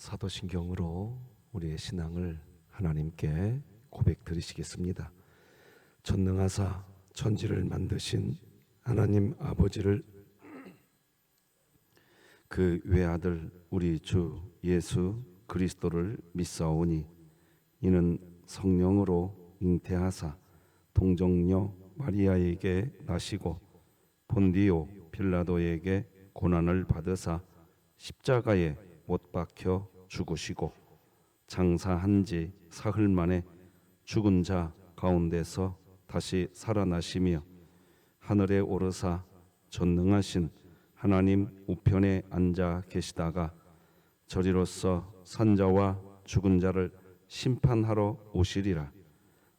사도신경으로 우리의 신앙을 하나님께 고백드리시겠습니다. 전능하사 천지를 만드신 하나님 아버지를 그 외아들 우리 주 예수 그리스도를 믿사오니 이는 성령으로 잉태하사 동정녀 마리아에게 나시고 본디오 빌라도에게 고난을 받으사 십자가에 못 박혀 죽으시고 장사한 지 사흘 만에 죽은 자 가운데서 다시 살아나시며 하늘에 오르사 전능하신 하나님 우편에 앉아 계시다가 저리로서 산자와 죽은 자를 심판하러 오시리라.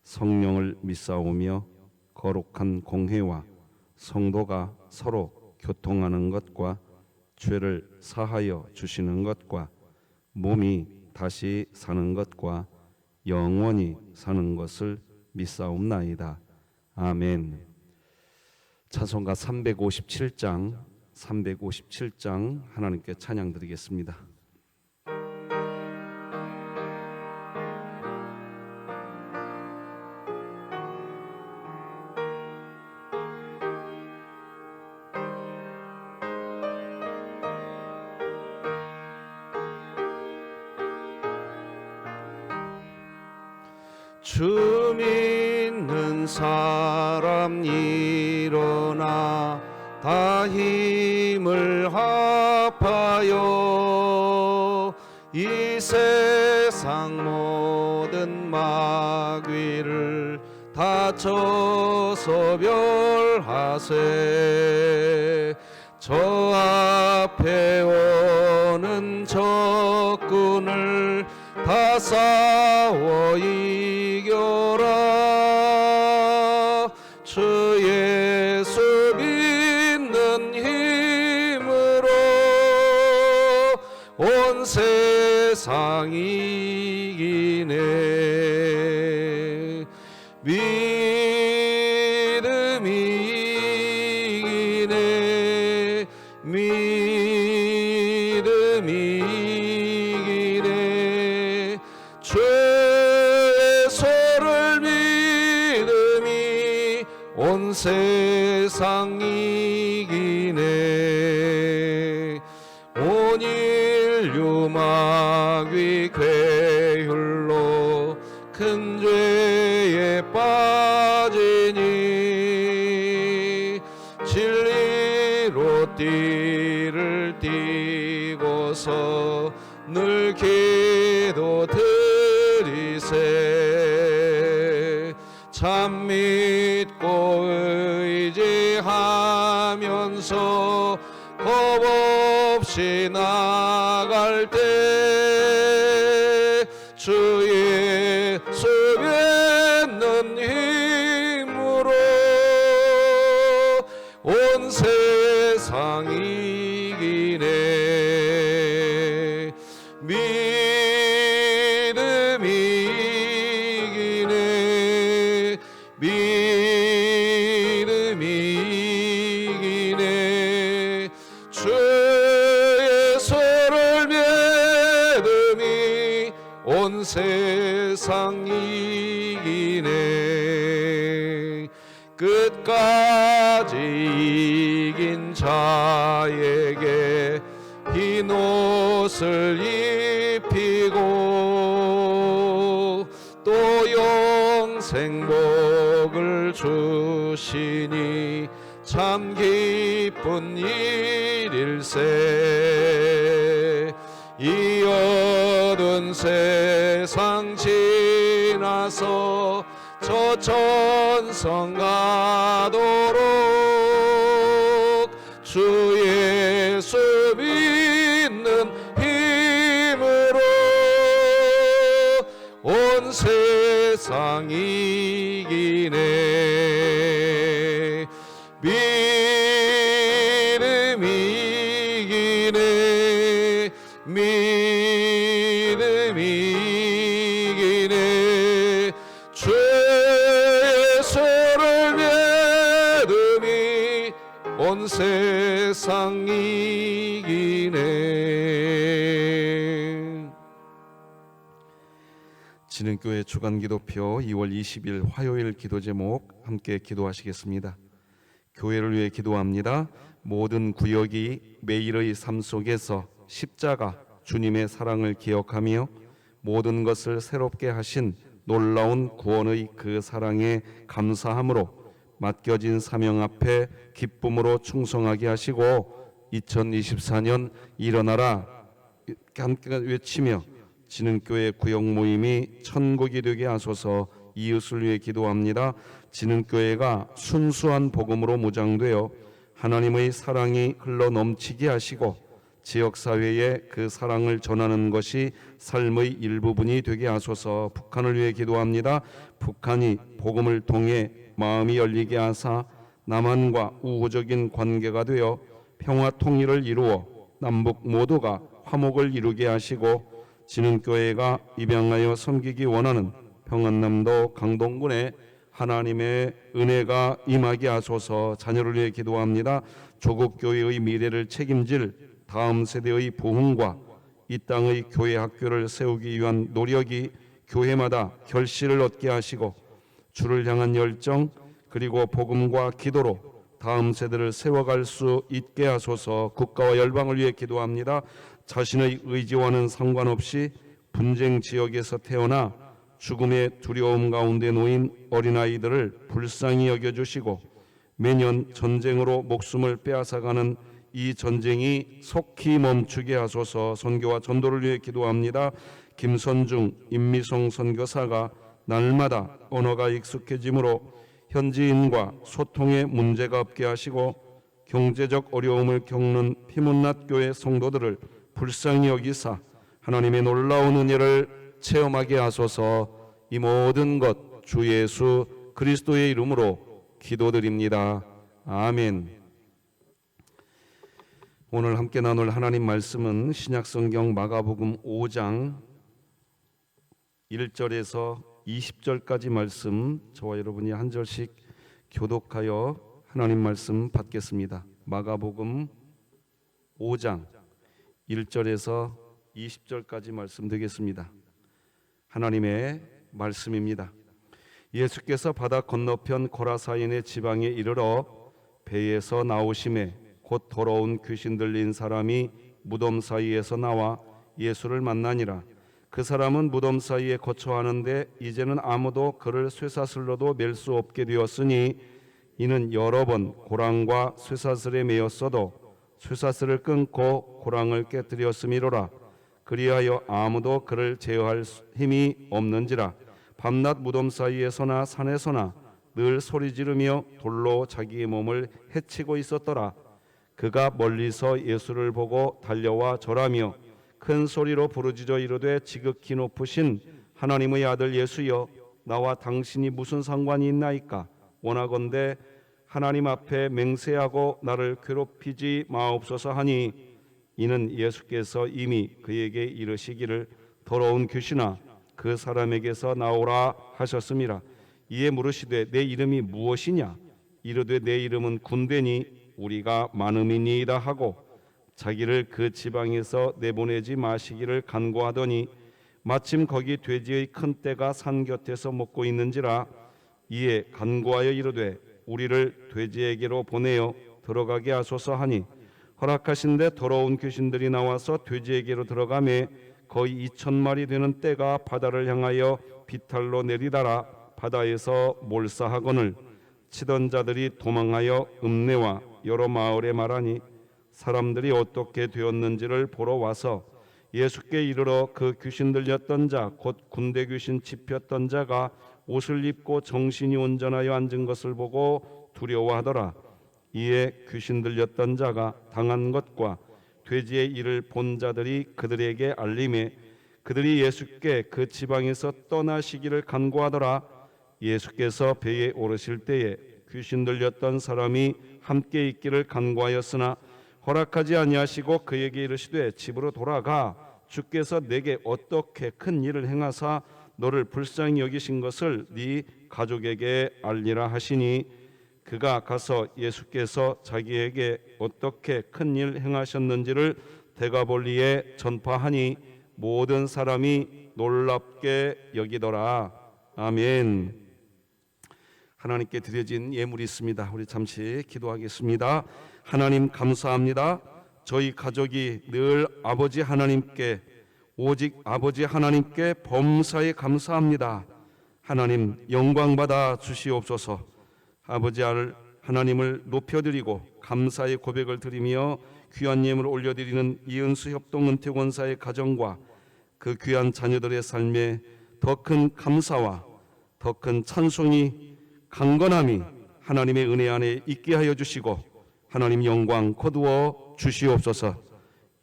성령을 믿사오며 거룩한 공회와 성도가 서로 교통하는 것과 죄를 사하여 주시는 것과 몸이 다시 사는 것과 영원히 사는 것을 믿사옵나이다. 아멘. 찬송가 357장 하나님께 찬양 드리겠습니다. 주 믿는 사람 일어나 다 힘을 합하여 이 세상 모든 마귀를 다 쳐서 멸하세. 저 앞에 오는 적군을 다 싸워 이겨라. 주 예수 믿는 힘으로 온 세상 이기네. 믿음이 이기네. 믿음이 이기네. 죄의 소를 믿음이 온 세상 이기네. 온 인류 마귀 괴율로 큰 죄에 빠지니 진리로 띠를 띠고서 늘 기도 드리세. 참 믿고 의지하면서 겁없이 나갈 때 주 예수 믿는 힘으로 온 세상 이기네. 믿음이 이기네. 믿음이 이기네. 주의 소를 믿음이 온 세상 이기네. 끝까지 이긴 자에게 흰 옷을 입히고 또 영생복을 주시니 참 기쁜 일일세. 이 어두운 세상 지나서 저 천성 가도록 주 예수 믿는 힘으로 온 세상 이기네. 믿음이 이기네. 믿음이 이기네. 주의 소를 믿음이 온 세상 이기네. 진흥교회 주간기도표 2월 20일 화요일 기도 제목 함께 기도하시겠습니다. 교회를 위해 기도합니다. 모든 구역이 매일의 삶 속에서 십자가 주님의 사랑을 기억하며 모든 것을 새롭게 하신 놀라운 구원의 그 사랑에 감사함으로 맡겨진 사명 앞에 기쁨으로 충성하게 하시고 2024년 일어나라 함께 외치며 진흥교회 구역 모임이 천국이 되게 하소서. 이웃을 위해 기도합니다. 진흥교회가 순수한 복음으로 무장되어 하나님의 사랑이 흘러 넘치게 하시고 지역사회에 그 사랑을 전하는 것이 삶의 일부분이 되게 하소서. 북한을 위해 기도합니다. 북한이 복음을 통해 마음이 열리게 하사 남한과 우호적인 관계가 되어 평화 통일을 이루어 남북 모두가 화목을 이루게 하시고 진흥교회가 입양하여 섬기기 원하는 평안남도 강동군에 하나님의 은혜가 임하게 하소서. 자녀를 위해 기도합니다. 조국교회의 미래를 책임질 다음 세대의 부흥과 이 땅의 교회 학교를 세우기 위한 노력이 교회마다 결실을 얻게 하시고 주를 향한 열정 그리고 복음과 기도로 다음 세대를 세워갈 수 있게 하소서. 국가와 열방을 위해 기도합니다. 자신의 의지와는 상관없이 분쟁 지역에서 태어나 죽음의 두려움 가운데 놓인 어린아이들을 불쌍히 여겨주시고 매년 전쟁으로 목숨을 빼앗아가는 이 전쟁이 속히 멈추게 하소서. 선교와 전도를 위해 기도합니다. 김선중, 임미성 선교사가 날마다 언어가 익숙해지므로 현지인과 소통에 문제가 없게 하시고 경제적 어려움을 겪는 피문낫 교회 성도들을 불쌍히 여기사 하나님의 놀라운 은혜를 체험하게 하소서. 이 모든 것 주 예수 그리스도의 이름으로 기도드립니다. 아멘. 오늘 함께 나눌 하나님 말씀은 신약성경 마가복음 5장 1절에서 20절까지 말씀, 저와 여러분이 한 절씩 교독하여 하나님 말씀 받겠습니다. 마가복음 5장 1절에서 20절까지 말씀 드리겠습니다. 하나님의 말씀입니다. 예수께서 바다 건너편 고라사인의 지방에 이르러 배에서 나오심에 곧 더러운 귀신 들린 사람이 무덤 사이에서 나와 예수를 만나니라. 그 사람은 무덤 사이에 거처하는데 이제는 아무도 그를 쇠사슬로도 맬 수 없게 되었으니 이는 여러 번 고랑과 쇠사슬에 매였어도 쇠사슬을 끊고 고랑을 깨뜨렸음이로라. 그리하여 아무도 그를 제어할 힘이 없는지라. 밤낮 무덤 사이에서나 산에서나 늘 소리 지르며 돌로 자기의 몸을 해치고 있었더라. 그가 멀리서 예수를 보고 달려와 절하며 큰 소리로 부르짖어 이르되 지극히 높으신 하나님의 아들 예수여, 나와 당신이 무슨 상관이 있나이까? 원하건대 하나님 앞에 맹세하고 나를 괴롭히지 마옵소서 하니 이는 예수께서 이미 그에게 이르시기를 더러운 귀신아 그 사람에게서 나오라 하셨음이라. 이에 물으시되 내 이름이 무엇이냐? 이르되 내 이름은 군대니 우리가 많음이니이다 하고 자기를 그 지방에서 내보내지 마시기를 간구하더니 마침 거기 돼지의 큰 떼가 산 곁에서 먹고 있는지라. 이에 간구하여 이르되 우리를 돼지에게로 보내어 들어가게 하소서 하니 허락하신데 더러운 귀신들이 나와서 돼지에게로 들어가매 거의 2,000마리 되는 떼가 바다를 향하여 비탈로 내리다라. 바다에서 몰사하거늘 치던 자들이 도망하여 읍내와 여러 마을에 말하니 사람들이 어떻게 되었는지를 보러 와서 예수께 이르러 그 귀신 들렸던 자 곧 군대 귀신 짚혔던 자가 옷을 입고 정신이 온전하여 앉은 것을 보고 두려워하더라. 이에 귀신 들렸던 자가 당한 것과 돼지의 일을 본 자들이 그들에게 알림해 그들이 예수께 그 지방에서 떠나시기를 간구하더라. 예수께서 배에 오르실 때에 귀신 들렸던 사람이 함께 있기를 간구하였으나 허락하지 아니하시고 그에게 이르시되 집으로 돌아가 주께서 내게 어떻게 큰 일을 행하사 너를 불쌍히 여기신 것을 네 가족에게 알리라 하시니 그가 가서 예수께서 자기에게 어떻게 큰 일 행하셨는지를 데가볼리에 전파하니 모든 사람이 놀랍게 여기더라. 아멘. 하나님께 드려진 예물이 있습니다. 우리 잠시 기도하겠습니다. 하나님 감사합니다. 저희 가족이 늘 아버지 하나님께, 오직 아버지 하나님께 범사에 감사합니다. 하나님 영광 받아 주시옵소서. 아버지 하나님을 높여드리고 감사의 고백을 드리며 귀한 예물을 올려드리는 이은수 협동 은퇴권사의 가정과 그 귀한 자녀들의 삶에 더 큰 감사와 더 큰 찬송이 강건함이 하나님의 은혜 안에 있게 하여 주시고 하나님 영광 거두어 주시옵소서.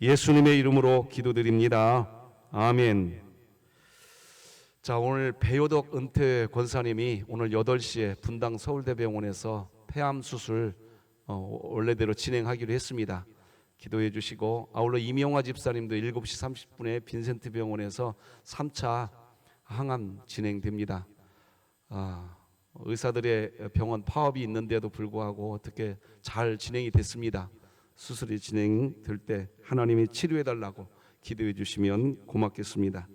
예수님의 이름으로 기도드립니다. 아멘. 자, 오늘 배효덕 은퇴 권사님이 오늘 8시에 분당 서울대병원에서 폐암 수술 원래대로 진행하기로 했습니다. 기도해 주시고, 아울러 이명화 집사님도 7시 30분에 빈센트 병원에서 3차 항암 진행됩니다. 의사들의 병원 파업이 있는데도 불구하고 어떻게 잘 진행이 됐습니다. 수술이 진행될 때 하나님이 치료해 달라고 기도해 주시면 고맙겠습니다.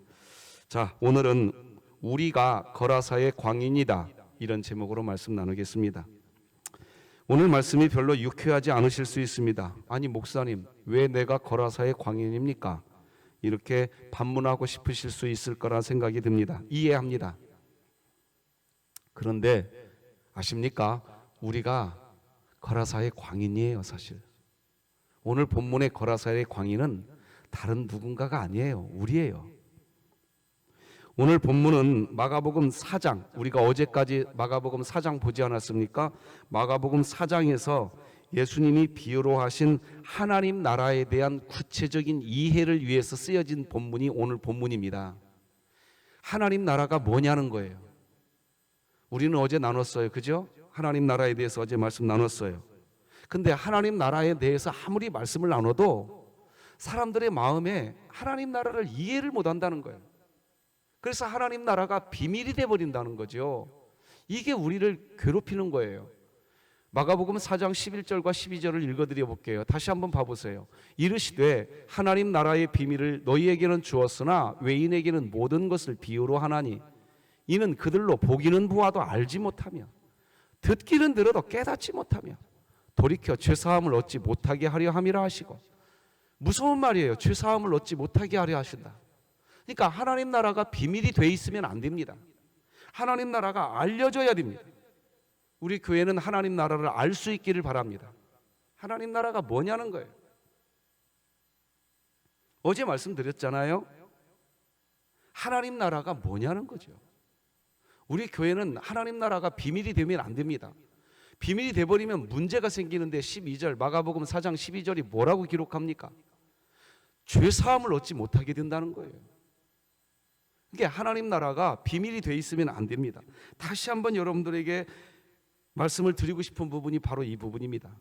자, 오늘은 우리가 거라사의 광인이다, 이런 제목으로 말씀 나누겠습니다. 오늘 말씀이 별로 유쾌하지 않으실 수 있습니다. 아니 목사님, 왜 내가 거라사의 광인입니까? 이렇게 반문하고 싶으실 수 있을 거라 생각이 듭니다. 이해합니다. 그런데 아십니까? 우리가 거라사의 광인이에요. 사실 오늘 본문의 거라사의 광인은 다른 누군가가 아니에요. 우리예요. 오늘 본문은 마가복음 4장, 우리가 어제까지 마가복음 4장 보지 않았습니까? 마가복음 4장에서 예수님이 비유로 하신 하나님 나라에 대한 구체적인 이해를 위해서 쓰여진 본문이 오늘 본문입니다. 하나님 나라가 뭐냐는 거예요. 우리는 어제 나눴어요. 그죠? 하나님 나라에 대해서 어제 말씀 나눴어요. 근데 하나님 나라에 대해서 아무리 말씀을 나눠도 사람들의 마음에 하나님 나라를 이해를 못 한다는 거예요. 그래서 하나님 나라가 비밀이 돼버린다는 거죠. 이게 우리를 괴롭히는 거예요. 마가복음 4장 11절과 12절을 읽어드려 볼게요. 다시 한번 봐보세요. 이르시되 하나님 나라의 비밀을 너희에게는 주었으나 외인에게는 모든 것을 비유로 하나니 이는 그들로 보기는 보아도 알지 못하며 듣기는 들어도 깨닫지 못하며 돌이켜 죄사함을 얻지 못하게 하려 함이라 하시고. 무서운 말이에요. 죄사함을 얻지 못하게 하려 하신다. 그러니까 하나님 나라가 비밀이 돼 있으면 안 됩니다. 하나님 나라가 알려져야 됩니다. 우리 교회는 하나님 나라를 알 수 있기를 바랍니다. 하나님 나라가 뭐냐는 거예요. 어제 말씀드렸잖아요. 하나님 나라가 뭐냐는 거죠. 우리 교회는 하나님 나라가 비밀이 되면 안 됩니다. 비밀이 돼버리면 문제가 생기는데 12절 마가복음 4장 12절이 뭐라고 기록합니까? 죄사함을 얻지 못하게 된다는 거예요. 이게 하나님 나라가 비밀이 돼 있으면 안 됩니다. 다시 한번 여러분들에게 말씀을 드리고 싶은 부분이 바로 이 부분입니다.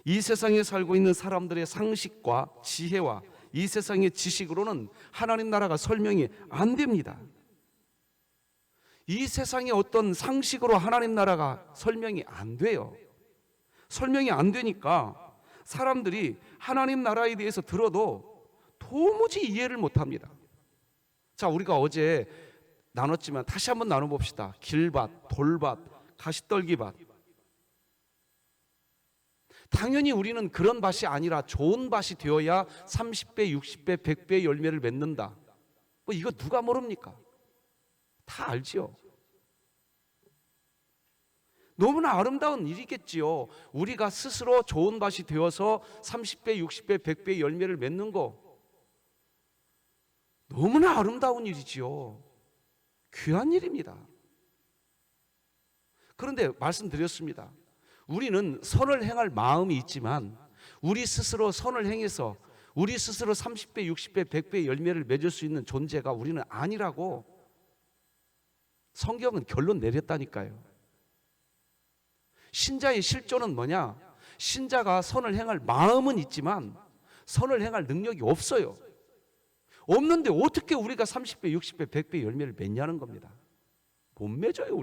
이 세상에 살고 있는 사람들의 상식과 지혜와 이 세상의 지식으로는 하나님 나라가 설명이 안 됩니다. 이 세상의 어떤 상식으로 하나님 나라가 설명이 안 돼요. 설명이 안 되니까 사람들이 하나님 나라에 대해서 들어도 도무지 이해를 못 합니다. 자, 우리가 어제 나눴지만 다시 한번 나눠봅시다. 길밭, 돌밭, 가시떨기밭. 당연히 우리는 그런 밭이 아니라 좋은 밭이 되어야 30배, 60배, 100배의 열매를 맺는다. 뭐 이거 누가 모릅니까? 다 알지요. 너무나 아름다운 일이겠지요. 우리가 스스로 좋은 밭이 되어서 30배, 60배, 100배의 열매를 맺는 거 너무나 아름다운 일이지요. 귀한 일입니다. 그런데 말씀드렸습니다. 우리는 선을 행할 마음이 있지만 우리 스스로 선을 행해서 우리 스스로 30배, 60배, 100배의 열매를 맺을 수 있는 존재가 우리는 아니라고 성경은 결론 내렸다니까요. 신자의 실존은 뭐냐? 신자가 선을 행할 마음은 있지만 선을 행할 능력이 없어요. 없는데 어떻게 우리가 30배, 60배, 100배 열매를 맺냐는 겁니다. 못 맺어요.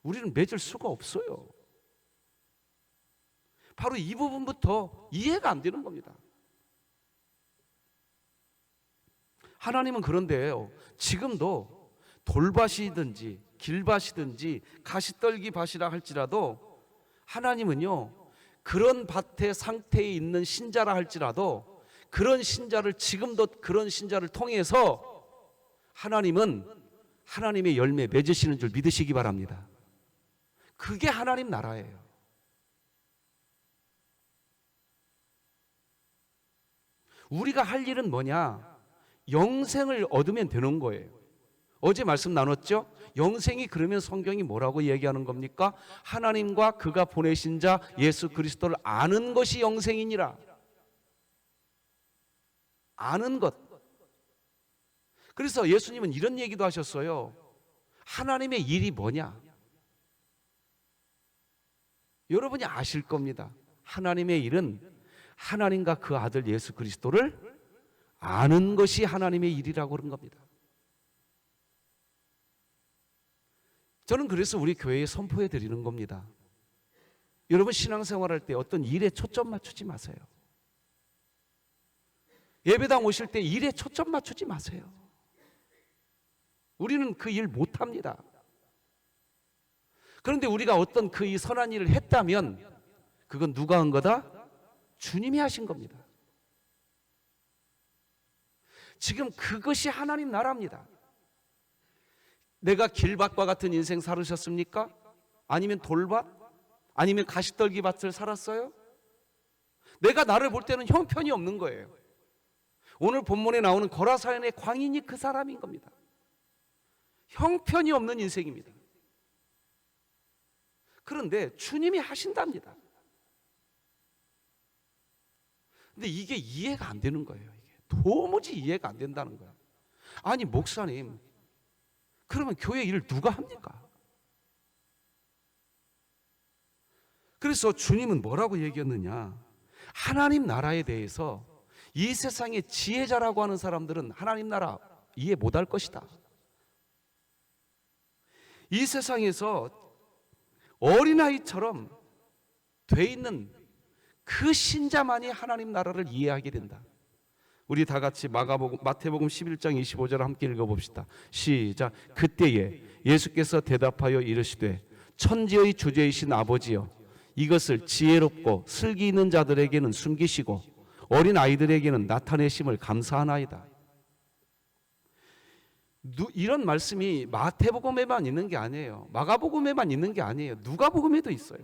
우리는 맺을 수가 없어요. 바로 이 부분부터 이해가 안 되는 겁니다. 하나님은 그런데요, 지금도 돌밭이든지 길밭이든지 가시떨기 밭이라 할지라도 하나님은요, 그런 밭의 상태에 있는 신자라 할지라도 그런 신자를 지금도 그런 신자를 통해서 하나님은 하나님의 열매 맺으시는 줄 믿으시기 바랍니다. 그게 하나님 나라예요. 우리가 할 일은 뭐냐? 영생을 얻으면 되는 거예요. 어제 말씀 나눴죠? 영생이 그러면 성경이 뭐라고 얘기하는 겁니까? 하나님과 그가 보내신 자 예수 그리스도를 아는 것이 영생이니라. 아는 것. 그래서 예수님은 이런 얘기도 하셨어요. 하나님의 일이 뭐냐? 여러분이 아실 겁니다. 하나님의 일은 하나님과 그 아들 예수 그리스도를 아는 것이 하나님의 일이라고 그런 겁니다. 저는 그래서 우리 교회에 선포해 드리는 겁니다. 여러분 신앙생활할 때 어떤 일에 초점 맞추지 마세요. 예배당 오실 때 일에 초점 맞추지 마세요. 우리는 그 일 못합니다. 그런데 우리가 어떤 그 이 선한 일을 했다면 그건 누가 한 거다? 주님이 하신 겁니다. 지금 그것이 하나님 나라입니다. 내가 길밭과 같은 인생 살으셨습니까? 아니면 돌밭? 아니면 가시떨기 밭을 살았어요? 내가 나를 볼 때는 형편이 없는 거예요. 오늘 본문에 나오는 거라사인의 광인이 그 사람인 겁니다. 형편이 없는 인생입니다. 그런데 주님이 하신답니다. 근데 이게 이해가 안 되는 거예요. 이게 도무지 이해가 안 된다는 거예요. 아니 목사님, 그러면 교회 일을 누가 합니까? 그래서 주님은 뭐라고 얘기했느냐? 하나님 나라에 대해서 이 세상의 지혜자라고 하는 사람들은 하나님 나라 이해 못할 것이다. 이 세상에서 어린아이처럼 돼 있는 그 신자만이 하나님 나라를 이해하게 된다. 우리 다 같이 마태복음 11장 25절 함께 읽어봅시다. 시작. 그때에 예수께서 대답하여 이르시되 천지의 주제이신 아버지여, 이것을 지혜롭고 슬기 있는 자들에게는 숨기시고 어린 아이들에게는 나타내심을 감사하나이다. 이런 말씀이 마태복음에만 있는 게 아니에요. 마가복음에만 있는 게 아니에요. 누가복음에도 있어요.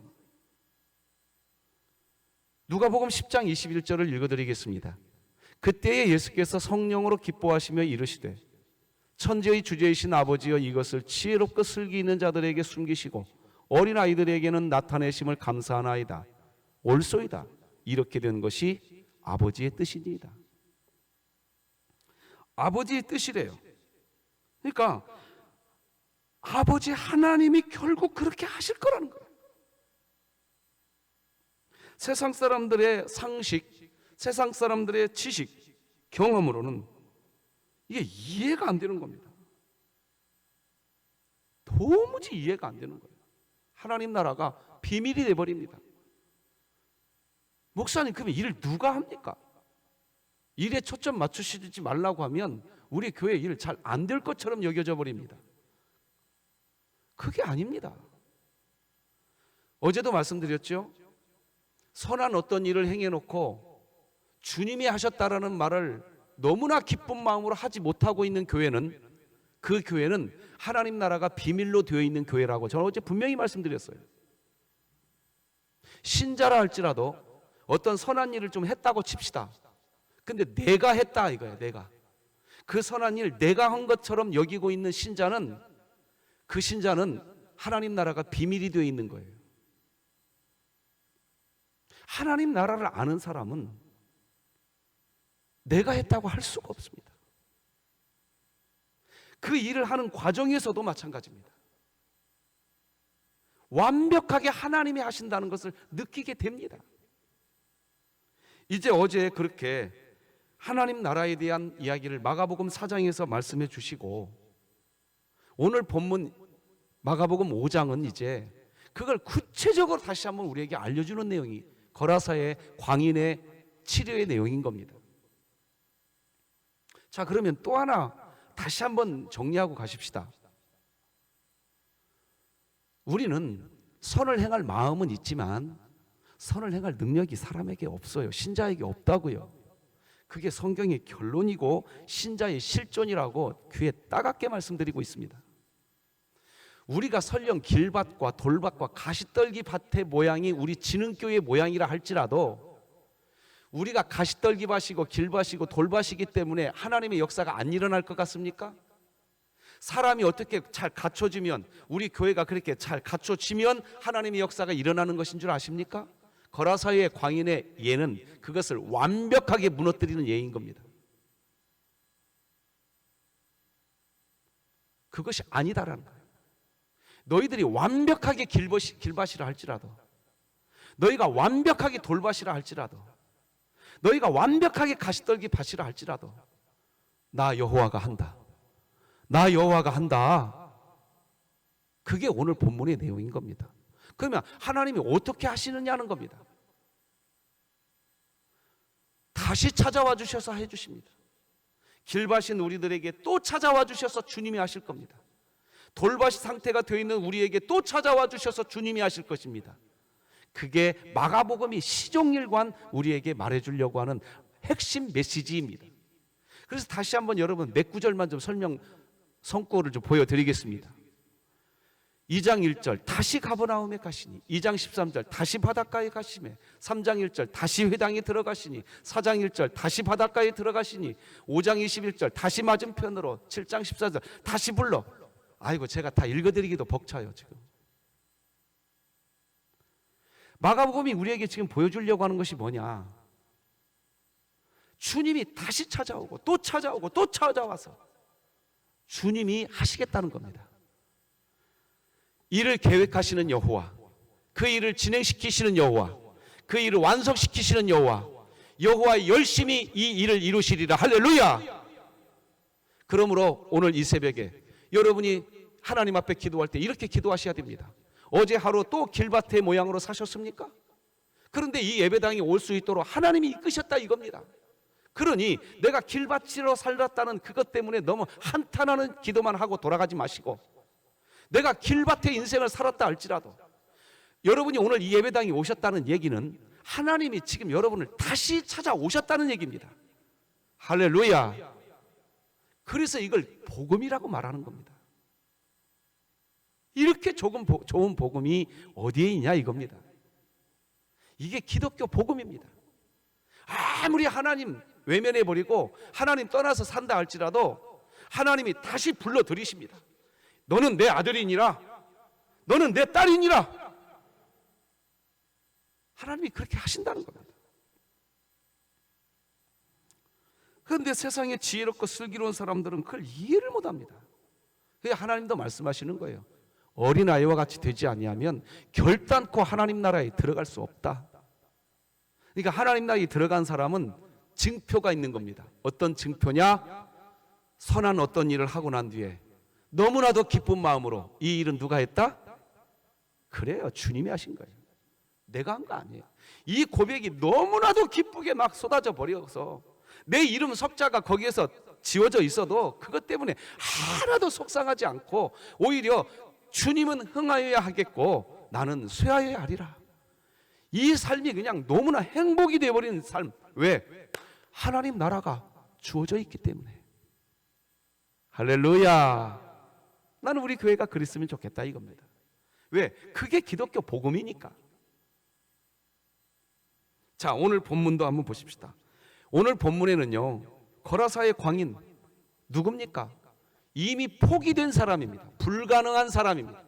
누가복음 10장 21절을 읽어드리겠습니다. 그때에 예수께서 성령으로 기뻐하시며 이르시되 천지의 주제이신 아버지여, 이것을 지혜롭고 슬기 있는 자들에게 숨기시고 어린 아이들에게는 나타내심을 감사하나이다. 옳소이다. 이렇게 된 것이 아버지의 뜻이니이다. 아버지의 뜻이래요. 그러니까 아버지 하나님이 결국 그렇게 하실 거라는 거예요. 세상 사람들의 상식, 세상 사람들의 지식, 경험으로는 이게 이해가 안 되는 겁니다. 도무지 이해가 안 되는 거예요. 하나님 나라가 비밀이 돼버립니다. 목사님, 그러면 일을 누가 합니까? 일에 초점 맞추시지 말라고 하면 우리 교회 일 잘 안 될 것처럼 여겨져 버립니다. 그게 아닙니다. 어제도 말씀드렸죠. 선한 어떤 일을 행해놓고 주님이 하셨다라는 말을 너무나 기쁜 마음으로 하지 못하고 있는 교회는, 그 교회는 하나님 나라가 비밀로 되어 있는 교회라고 저는 어제 분명히 말씀드렸어요. 신자라 할지라도 어떤 선한 일을 좀 했다고 칩시다. 근데 내가 했다 이거예요. 내가 그 선한 일 내가 한 것처럼 여기고 있는 신자는, 그 신자는 하나님 나라가 비밀이 되어 있는 거예요. 하나님 나라를 아는 사람은 내가 했다고 할 수가 없습니다. 그 일을 하는 과정에서도 마찬가지입니다. 완벽하게 하나님이 하신다는 것을 느끼게 됩니다. 이제 어제 그렇게 하나님 나라에 대한 이야기를 마가복음 4장에서 말씀해 주시고, 오늘 본문 마가복음 5장은 이제 그걸 구체적으로 다시 한번 우리에게 알려주는 내용이 거라사의 광인의 치료의 내용인 겁니다. 자, 그러면 또 하나 다시 한번 정리하고 가십시다. 우리는 선을 행할 마음은 있지만 선을 행할 능력이 사람에게 없어요. 신자에게 없다고요. 그게 성경의 결론이고 신자의 실존이라고 귀에 따갑게 말씀드리고 있습니다. 우리가 설령 길밭과 돌밭과 가시떨기 밭의 모양이 우리 진흥교의 모양이라 할지라도 우리가 가시떨기 밭이고 길밭이고 돌밭이기 때문에 하나님의 역사가 안 일어날 것 같습니까? 사람이 어떻게 잘 갖춰지면, 우리 교회가 그렇게 잘 갖춰지면 하나님의 역사가 일어나는 것인 줄 아십니까? 거라사의 광인의 예는 그것을 완벽하게 무너뜨리는 예인 겁니다. 그것이 아니다라는 거예요. 너희들이 완벽하게 길밭이라 할지라도, 너희가 완벽하게 돌밭이라 할지라도, 너희가 완벽하게 가시떨기 밭이라 할지라도 나 여호와가 한다. 나 여호와가 한다. 그게 오늘 본문의 내용인 겁니다. 그러면 하나님이 어떻게 하시느냐는 겁니다. 다시 찾아와 주셔서 해주십니다. 길밭인 우리들에게 또 찾아와 주셔서 주님이 하실 겁니다. 돌밭 상태가 되어 있는 우리에게 또 찾아와 주셔서 주님이 하실 것입니다. 그게 마가복음이 시종일관 우리에게 말해주려고 하는 핵심 메시지입니다. 그래서 다시 한번 여러분 몇 구절만 좀 성구를 좀 보여드리겠습니다. 2장 1절 다시 가버나움에 가시니, 2장 13절 다시 바닷가에 가시매, 3장 1절 다시 회당에 들어가시니, 4장 1절 다시 바닷가에 들어가시니, 5장 21절 다시 맞은편으로, 7장 14절 다시 불러. 아이고, 제가 다 읽어드리기도 벅차요. 지금 마가복음이 우리에게 지금 보여주려고 하는 것이 뭐냐, 주님이 다시 찾아오고 또 찾아오고 또 찾아와서 주님이 하시겠다는 겁니다. 일을 계획하시는 여호와, 그 일을 진행시키시는 여호와, 그 일을 완성시키시는 여호와, 여호와 열심히 이 일을 이루시리라. 할렐루야. 그러므로 오늘 이 새벽에 여러분이 하나님 앞에 기도할 때 이렇게 기도하셔야 됩니다. 어제 하루 또 길밭의 모양으로 사셨습니까? 그런데 이 예배당에 올 수 있도록 하나님이 이끄셨다 이겁니다. 그러니 내가 길밭으로 살았다는 그것 때문에 너무 한탄하는 기도만 하고 돌아가지 마시고, 내가 길밭의 인생을 살았다 할지라도 여러분이 오늘 이 예배당에 오셨다는 얘기는 하나님이 지금 여러분을 다시 찾아오셨다는 얘기입니다. 할렐루야. 그래서 이걸 복음이라고 말하는 겁니다. 이렇게 좋은 복음이 어디에 있냐 이겁니다. 이게 기독교 복음입니다. 아무리 하나님 외면해버리고 하나님 떠나서 산다 할지라도 하나님이 다시 불러들이십니다. 너는 내 아들이니라, 너는 내 딸이니라. 하나님이 그렇게 하신다는 겁니다. 그런데 세상에 지혜롭고 슬기로운 사람들은 그걸 이해를 못합니다. 그래서 하나님도 말씀하시는 거예요. 어린아이와 같이 되지 아니하면 결단코 하나님 나라에 들어갈 수 없다. 그러니까 하나님 나라에 들어간 사람은 증표가 있는 겁니다. 어떤 증표냐? 선한 어떤 일을 하고 난 뒤에 너무나도 기쁜 마음으로, 이 일은 누가 했다? 그래요, 주님이 하신 거예요. 내가 한 거 아니에요. 이 고백이 너무나도 기쁘게 막 쏟아져 버려서 내 이름 석자가 거기에서 지워져 있어도 그것 때문에 하나도 속상하지 않고 오히려 주님은 흥하여야 하겠고 나는 쇠하여야 하리라. 이 삶이 그냥 너무나 행복이 되어버리는 삶. 왜? 하나님 나라가 주어져 있기 때문에. 할렐루야. 나는 우리 교회가 그랬으면 좋겠다 이겁니다. 왜? 그게 기독교 복음이니까. 자, 오늘 본문도 한번 보십시다. 오늘 본문에는요, 거라사의 광인 누굽니까? 이미 포기된 사람입니다. 불가능한 사람입니다.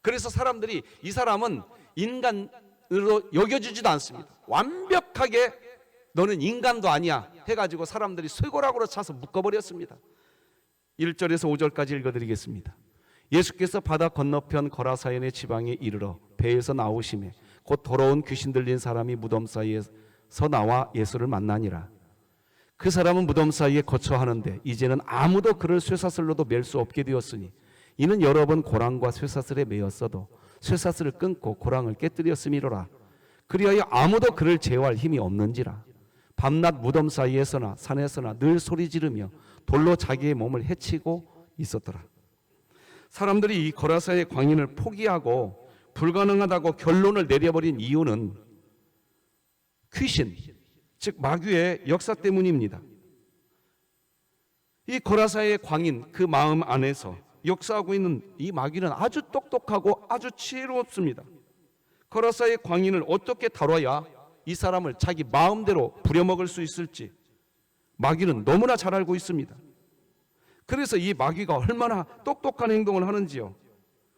그래서 사람들이 이 사람은 인간으로 여겨주지도 않습니다. 완벽하게 너는 인간도 아니야 해가지고 사람들이 쇠고락으로 차서 묶어버렸습니다. 1절에서 5절까지 읽어드리겠습니다. 예수께서 바다 건너편 거라사연의 지방에 이르러 배에서 나오심에 곧 더러운 귀신 들린 사람이 무덤 사이에서 나와 예수를 만나니라. 그 사람은 무덤 사이에 거처하는데 이제는 아무도 그를 쇠사슬로도 맬 수 없게 되었으니 이는 여러 번 고랑과 쇠사슬에 매였어도 쇠사슬을 끊고 고랑을 깨뜨렸음이로라. 그리하여 아무도 그를 제어할 힘이 없는지라. 밤낮 무덤 사이에서나 산에서나 늘 소리 지르며 돌로 자기의 몸을 해치고 있었더라. 사람들이 이 거라사의 광인을 포기하고 불가능하다고 결론을 내려버린 이유는 귀신, 즉 마귀의 역사 때문입니다. 이 거라사의 광인 그 마음 안에서 역사하고 있는 이 마귀는 아주 똑똑하고 아주 지혜롭습니다. 거라사의 광인을 어떻게 다뤄야 이 사람을 자기 마음대로 부려먹을 수 있을지 마귀는 너무나 잘 알고 있습니다. 그래서 이 마귀가 얼마나 똑똑한 행동을 하는지요.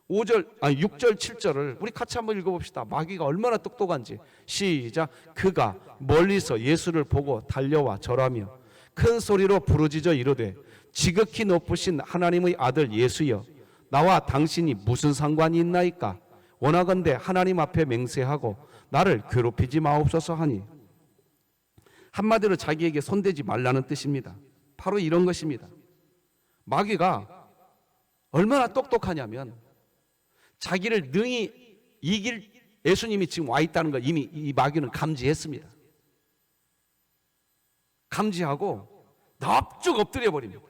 6절, 7절을 우리 같이 한번 읽어봅시다. 마귀가 얼마나 똑똑한지. 시작. 그가 멀리서 예수를 보고 달려와 절하며 큰 소리로 부르짖어 이르되 지극히 높으신 하나님의 아들 예수여, 나와 당신이 무슨 상관이 있나이까? 원하건대 하나님 앞에 맹세하고 나를 괴롭히지 마옵소서 하니, 한마디로 자기에게 손대지 말라는 뜻입니다. 바로 이런 것입니다. 마귀가 얼마나 똑똑하냐면 자기를 능히 이길 예수님이 지금 와 있다는 걸 이미 이 마귀는 감지했습니다. 감지하고 납죽 엎드려 버립니다.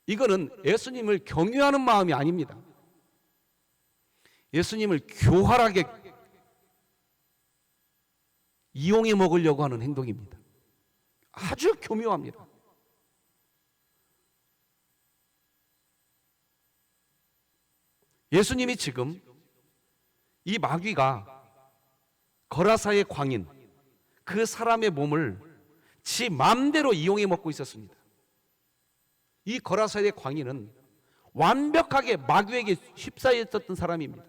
이거는 예수님을 경유하는 마음이 아닙니다. 예수님을 교활하게 이용해 먹으려고 하는 행동입니다. 아주 교묘합니다. 예수님이 지금 이 마귀가 거라사의 광인 그 사람의 몸을 지 마음대로 이용해 먹고 있었습니다. 이 거라사의 광인은 완벽하게 마귀에게 휩싸여 있었던 사람입니다.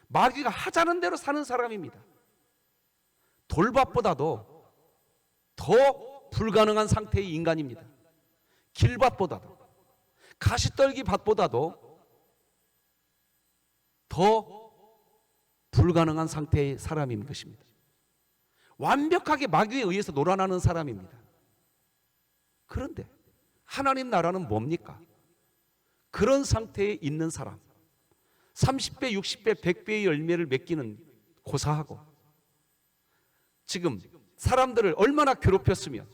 마귀가 하자는 대로 사는 사람입니다. 돌밭보다도 더 불가능한 상태의 인간입니다. 길밭보다도, 가시떨기 밭보다도 더 불가능한 상태의 사람인 것입니다. 완벽하게 마귀에 의해서 놀아나는 사람입니다. 그런데 하나님 나라는 뭡니까? 그런 상태에 있는 사람, 30배, 60배, 100배의 열매를 맺기는 고사하고, 지금 사람들을 얼마나 괴롭혔으면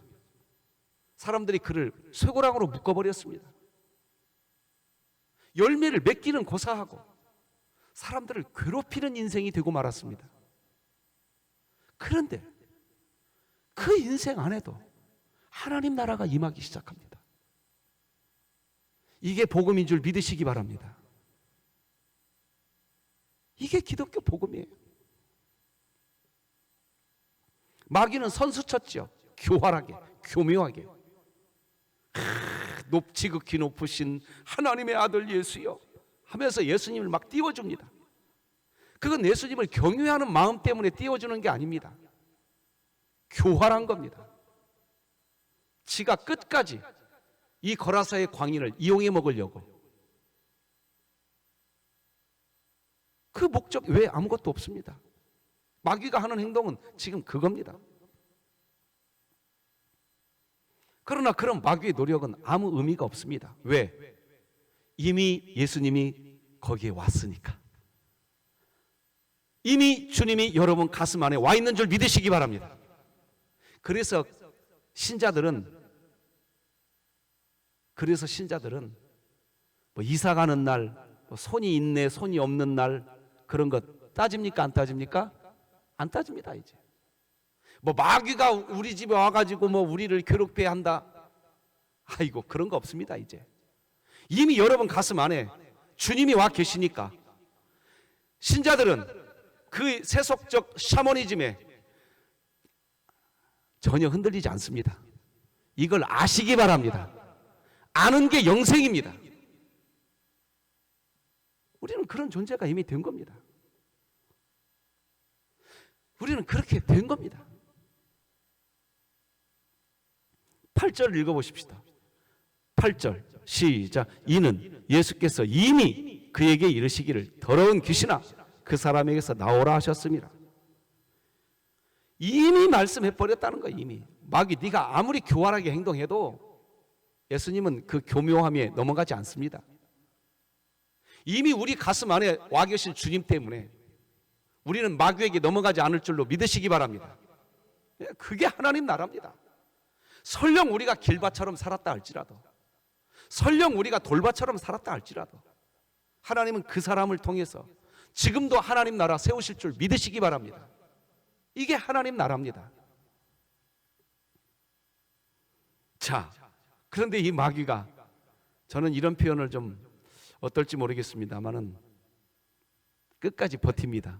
사람들이 그를 쇠고랑으로 묶어버렸습니다. 열매를 맺기는 고사하고 사람들을 괴롭히는 인생이 되고 말았습니다. 그런데 그 인생 안에도 하나님 나라가 임하기 시작합니다. 이게 복음인 줄 믿으시기 바랍니다. 이게 기독교 복음이에요. 마귀는 선수 쳤죠. 교활하게, 교묘하게. 지극히 높으신 하나님의 아들 예수여 하면서 예수님을 막 띄워줍니다. 그건 예수님을 경외하는 마음 때문에 띄워주는 게 아닙니다. 교활한 겁니다. 지가 끝까지 이 거라사의 광인을 이용해 먹으려고. 그 목적 외에 아무것도 없습니다. 마귀가 하는 행동은 지금 그겁니다. 그러나 그런 마귀의 노력은 아무 의미가 없습니다. 왜? 이미 예수님이 거기에 왔으니까. 이미 주님이 여러분 가슴 안에 와 있는 줄 믿으시기 바랍니다. 그래서 신자들은 뭐 이사 가는 날, 뭐 손이 있네, 손이 없는 날 그런 거 따집니까? 안 따집니까? 안 따집니다. 이제 뭐 마귀가 우리 집에 와가지고 뭐 우리를 괴롭혀야 한다. 아이고 그런 거 없습니다. 이제 이미 여러분 가슴 안에 주님이 와 계시니까 신자들은 그 세속적 샤머니즘에 전혀 흔들리지 않습니다. 이걸 아시기 바랍니다. 아는 게 영생입니다. 우리는 그런 존재가 이미 된 겁니다. 우리는 그렇게 된 겁니다. 8절 읽어보십시다. 8절 시작. 이는 예수께서 이미 그에게 이르시기를 더러운 귀신아 그 사람에게서 나오라 하셨습니다. 이미 말씀해버렸다는 거예요. 이미 마귀 네가 아무리 교활하게 행동해도 예수님은 그 교묘함에 넘어가지 않습니다. 이미 우리 가슴 안에 와 계신 주님 때문에 우리는 마귀에게 넘어가지 않을 줄로 믿으시기 바랍니다. 그게 하나님 나라입니다. 설령 우리가 길밭처럼 살았다 할지라도, 설령 우리가 돌밭처럼 살았다 할지라도 하나님은 그 사람을 통해서 지금도 하나님 나라 세우실 줄 믿으시기 바랍니다. 이게 하나님 나라입니다. 자, 그런데 이 마귀가, 저는 이런 표현을 좀 어떨지 모르겠습니다만은 끝까지 버팁니다.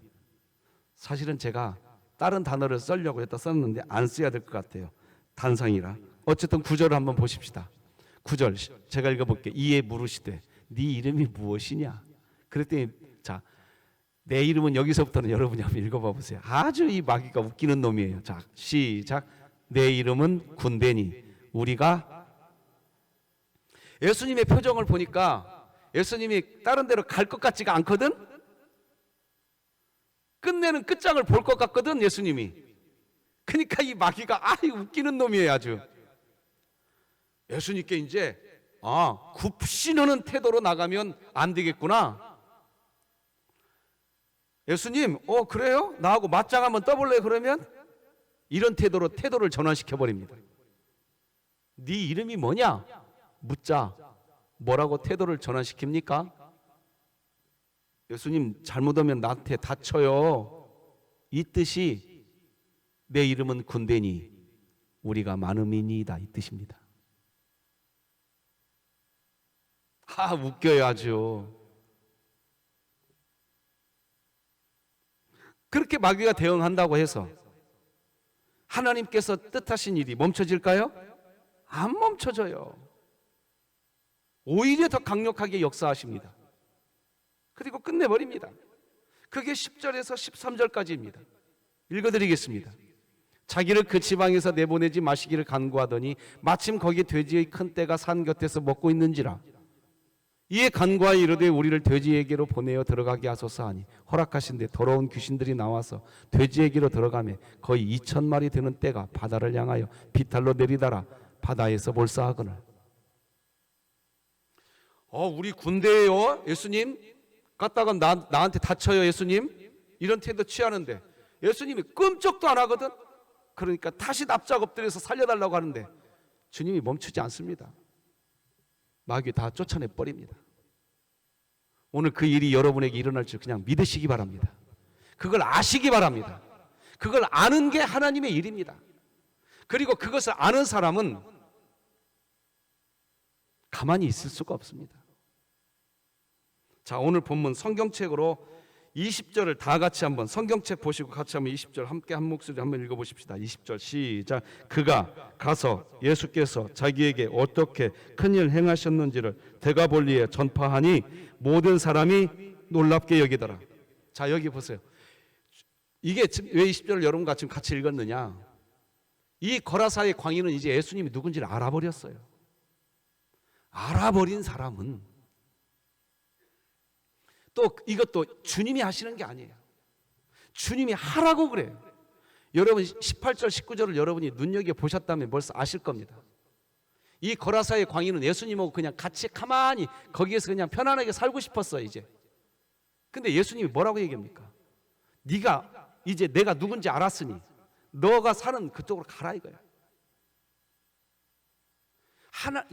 사실은 제가 다른 단어를 쓰려고 했다 썼는데 안 써야 될 것 같아요. 단상이라. 어쨌든 9절을 한번 보십시다. 9절 제가 읽어볼게요. 이에 물으시되 네 이름이 무엇이냐? 그랬더니 자, 내 이름은, 여기서부터는 여러분이 한번 읽어봐 보세요. 아주 이 마귀가 웃기는 놈이에요. 자, 시작. 내 이름은 군대니 우리가. 예수님의 표정을 보니까 예수님이 다른 데로 갈 것 같지가 않거든. 끝내는 끝장을 볼 것 같거든 예수님이. 그러니까 이 마귀가 웃기는 놈이에요 아주. 예수님께 이제 굽신하는 태도로 나가면 안 되겠구나. 예수님, 그래요? 나하고 맞짱 한번 떠볼래? 그러면 이런 태도를 전환시켜 버립니다. 네 이름이 뭐냐? 묻자. 뭐라고 태도를 전환시킵니까? 예수님, 잘못하면 나한테 다쳐요. 이 뜻이 내 이름은 군대니 우리가 많음이니이다, 이 뜻입니다. 웃겨요 아주. 그렇게 마귀가 대응한다고 해서 하나님께서 뜻하신 일이 멈춰질까요? 안 멈춰져요. 오히려 더 강력하게 역사하십니다. 그리고 끝내버립니다. 그게 10절에서 13절까지입니다. 읽어드리겠습니다. 자기를 그 지방에서 내보내지 마시기를 간구하더니 마침 거기 돼지의 큰 떼가 산 곁에서 먹고 있는지라. 이에 간구하여 이르되 우리를 돼지에게로 보내어 들어가게 하소서 하니 허락하신데 더러운 귀신들이 나와서 돼지에게로 들어가매 거의 2,000마리 되는 떼가 바다를 향하여 비탈로 내리다라 바다에서 몰사하거늘. 우리 군대예요 예수님? 갔다가 나한테 다쳐요 예수님? 이런 태도 취하는데 예수님이 끔찍도 안 하거든. 그러니까 다시 납작 엎드려서 살려달라고 하는데 주님이 멈추지 않습니다. 마귀 다 쫓아내 버립니다. 오늘 그 일이 여러분에게 일어날 줄 그냥 믿으시기 바랍니다. 그걸 아시기 바랍니다. 그걸 아는 게 하나님의 일입니다. 그리고 그것을 아는 사람은 가만히 있을 수가 없습니다. 자, 오늘 본문 성경책으로 20절을 다 같이 한번, 성경책 보시고 같이 한번 20절 함께 한 목소리 한번 읽어보십시다. 20절 시작. 그가 가서 예수께서 자기에게 어떻게 큰일 행하셨는지를 데가볼리에 전파하니 모든 사람이 놀랍게 여기더라. 자, 여기 보세요. 이게 왜 20절을 여러분과 지금 같이 읽었느냐? 이 거라사의 광인은 이제 예수님이 누군지를 알아버렸어요. 알아버린 사람은 또 이것도 주님이 하시는 게 아니에요. 주님이 하라고 그래요. 여러분 18절 19절을 여러분이 눈여겨보셨다면 벌써 아실 겁니다. 이 거라사의 광인은 예수님하고 그냥 같이 가만히 거기에서 그냥 편안하게 살고 싶었어요 이제. 근데 예수님이 뭐라고 얘기합니까? 네가 이제 내가 누군지 알았으니 너가 사는 그쪽으로 가라 이거야.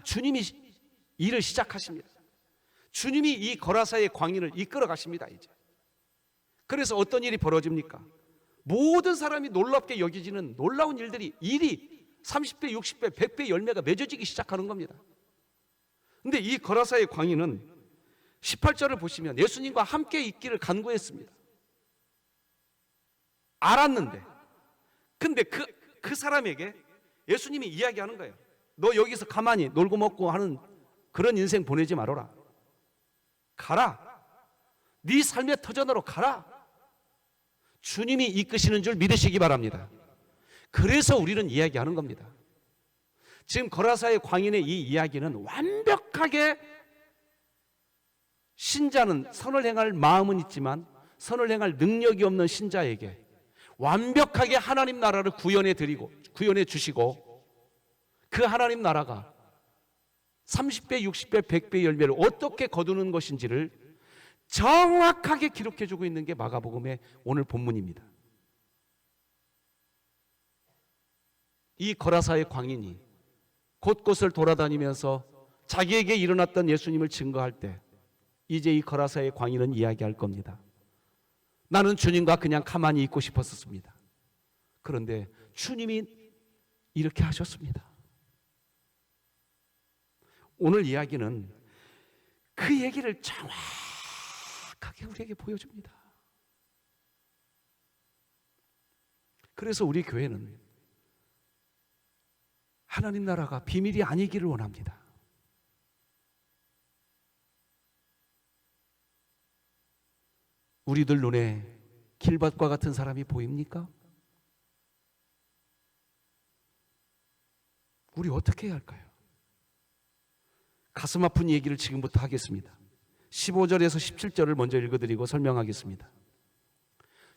주님이 일을 시작하십니다. 주님이 이 거라사의 광인을 이끌어 가십니다 이제. 그래서 어떤 일이 벌어집니까? 모든 사람이 놀랍게 여겨지는 놀라운 일이 30배, 60배, 100배 열매가 맺어지기 시작하는 겁니다. 근데 이 거라사의 광인은 18절을 보시면 예수님과 함께 있기를 간구했습니다. 알았는데 근데 그 사람에게 예수님이 이야기하는 거예요. 너 여기서 가만히 놀고 먹고 하는 그런 인생 보내지 말아라. 가라. 네 삶의 터전으로 가라. 주님이 이끄시는 줄 믿으시기 바랍니다. 그래서 우리는 이야기하는 겁니다. 지금 거라사의 광인의 이 이야기는 완벽하게 신자는 선을 행할 마음은 있지만 선을 행할 능력이 없는 신자에게 완벽하게 하나님 나라를 구현해 주시고 그 하나님 나라가 30배, 60배, 100배 열매를 어떻게 거두는 것인지를 정확하게 기록해 주고 있는 게 마가복음의 오늘 본문입니다. 이 거라사의 광인이 곳곳을 돌아다니면서 자기에게 일어났던 예수님을 증거할 때 이제 이 거라사의 광인은 이야기할 겁니다. 나는 주님과 그냥 가만히 있고 싶었습니다. 그런데 주님이 이렇게 하셨습니다. 오늘 이야기는 그 얘기를 정확하게 우리에게 보여줍니다. 그래서 우리 교회는 하나님 나라가 비밀이 아니기를 원합니다. 우리들 눈에 길밭과 같은 사람이 보입니까? 우리 어떻게 해야 할까요? 가슴 아픈 얘기를 지금부터 하겠습니다. 15절에서 17절을 먼저 읽어드리고 설명하겠습니다.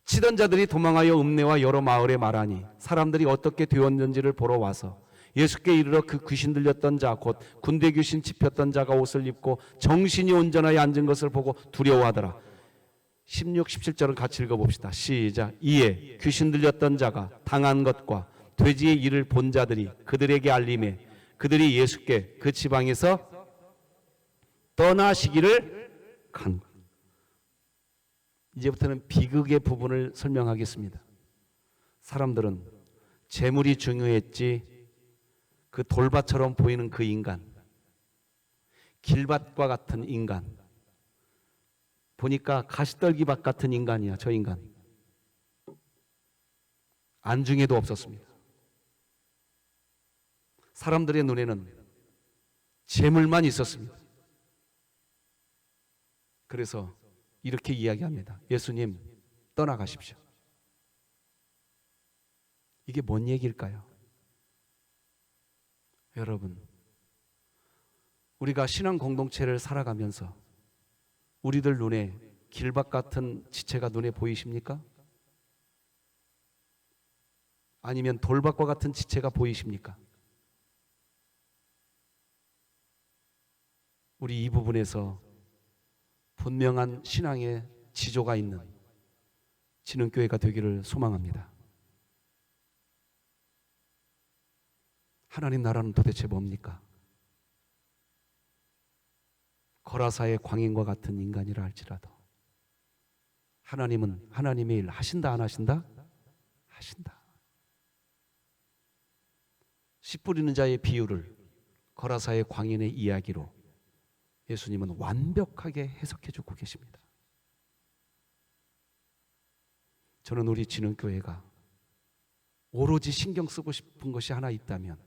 치던 자들이 도망하여 읍내와 여러 마을에 말하니 사람들이 어떻게 되었는지를 보러 와서 예수께 이르러 그 귀신 들렸던 자 곧 군대 귀신 짚혔던 자가 옷을 입고 정신이 온전하여 앉은 것을 보고 두려워하더라. 16, 17절을 같이 읽어봅시다. 시작. 이에 귀신 들렸던 자가 당한 것과 돼지의 일을 본 자들이 그들에게 알림해 그들이 예수께 그 지방에서 떠나시기를 간. 이제부터는 비극의 부분을 설명하겠습니다. 사람들은 재물이 중요했지 그 돌밭처럼 보이는 그 인간, 길밭과 같은 인간, 보니까 가시떨기밭 같은 인간이야. 저 인간 안중에도 없었습니다. 사람들의 눈에는 재물만 있었습니다. 그래서 이렇게 이야기합니다. 예수님 떠나가십시오. 이게 뭔 얘기일까요? 여러분, 우리가 신앙 공동체를 살아가면서 우리들 눈에 길밭 같은 지체가 눈에 보이십니까? 아니면 돌밭과 같은 지체가 보이십니까? 우리 이 부분에서 분명한 신앙의 지조가 있는 진흥교회가 되기를 소망합니다. 하나님 나라는 도대체 뭡니까? 거라사의 광인과 같은 인간이라 할지라도 하나님은 하나님의 일 하신다 안 하신다? 하신다. 씨 뿌리는 자의 비유를 거라사의 광인의 이야기로 예수님은 완벽하게 해석해주고 계십니다. 저는 우리 진흥교회가 오로지 신경 쓰고 싶은 것이 하나 있다면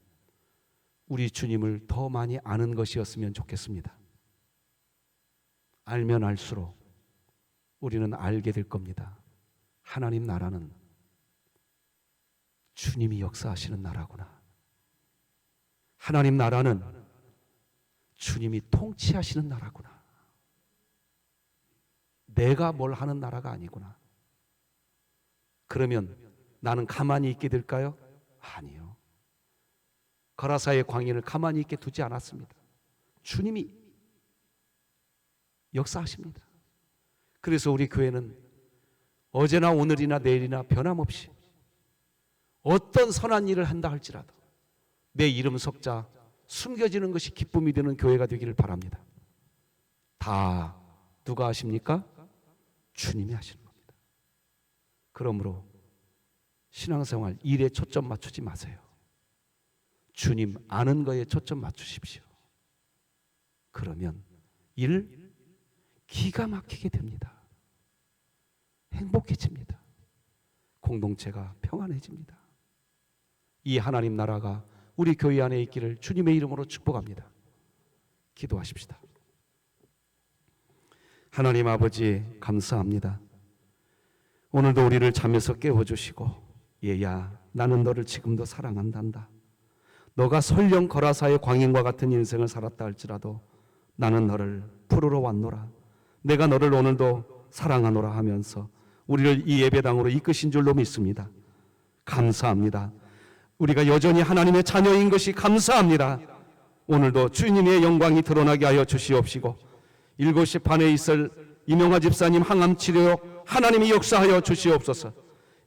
우리 주님을 더 많이 아는 것이었으면 좋겠습니다. 알면 알수록 우리는 알게 될 겁니다. 하나님 나라는 주님이 역사하시는 나라구나. 하나님 나라는 주님이 통치하시는 나라구나. 내가 뭘 하는 나라가 아니구나. 그러면 나는 가만히 있게 될까요? 아니요. 거라사의 광인을 가만히 있게 두지 않았습니다. 주님이 역사하십니다. 그래서 우리 교회는 어제나 오늘이나 내일이나 변함없이 어떤 선한 일을 한다 할지라도 내 이름 석자 숨겨지는 것이 기쁨이 되는 교회가 되기를 바랍니다. 다 누가 하십니까? 주님이 하시는 겁니다. 그러므로 신앙생활 일에 초점 맞추지 마세요. 주님 아는 거에 초점 맞추십시오. 그러면 일 기가 막히게 됩니다. 행복해집니다. 공동체가 평안해집니다. 이 하나님 나라가 우리 교회 안에 있기를 주님의 이름으로 축복합니다. 기도하십시다. 하나님 아버지 감사합니다. 오늘도 우리를 잠에서 깨워주시고 얘야 나는 너를 지금도 사랑한단다. 너가 설령 거라사의 광인과 같은 인생을 살았다 할지라도 나는 너를 부르러 왔노라. 내가 너를 오늘도 사랑하노라 하면서 우리를 이 예배당으로 이끄신 줄로 믿습니다. 감사합니다. 우리가 여전히 하나님의 자녀인 것이 감사합니다. 오늘도 주님의 영광이 드러나게 하여 주시옵시고 7시 반에 있을 이명화 집사님 항암치료 하나님이 역사하여 주시옵소서.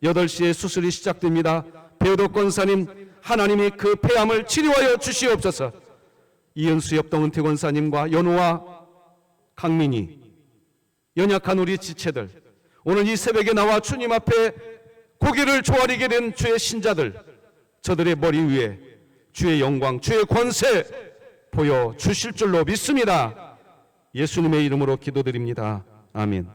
8시에 수술이 시작됩니다. 배우도 권사님 하나님이 그 폐암을 치료하여 주시옵소서. 이은수 옆동은 태권사님과 연우와 강민이, 연약한 우리 지체들, 오늘 이 새벽에 나와 주님 앞에 고개를 조아리게 된 주의 신자들, 저들의 머리 위에 주의 영광, 주의 권세 보여 주실 줄로 믿습니다. 예수님의 이름으로 기도드립니다. 아멘.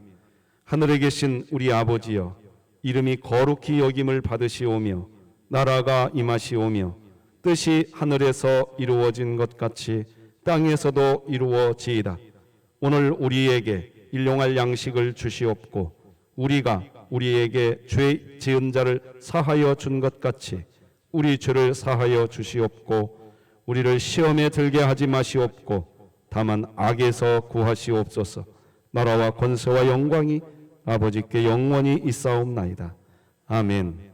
하늘에 계신 우리 아버지여, 이름이 거룩히 여김을 받으시오며 나라가 임하시오며 뜻이 하늘에서 이루어진 것 같이 땅에서도 이루어지이다. 오늘 우리에게 일용할 양식을 주시옵고 우리가 우리에게 죄 지은 자를 사하여 준 것 같이 우리 죄를 사하여 주시옵고 우리를 시험에 들게 하지 마시옵고 다만 악에서 구하시옵소서. 나라와 권세와 영광이 아버지께 영원히 있사옵나이다. 아멘.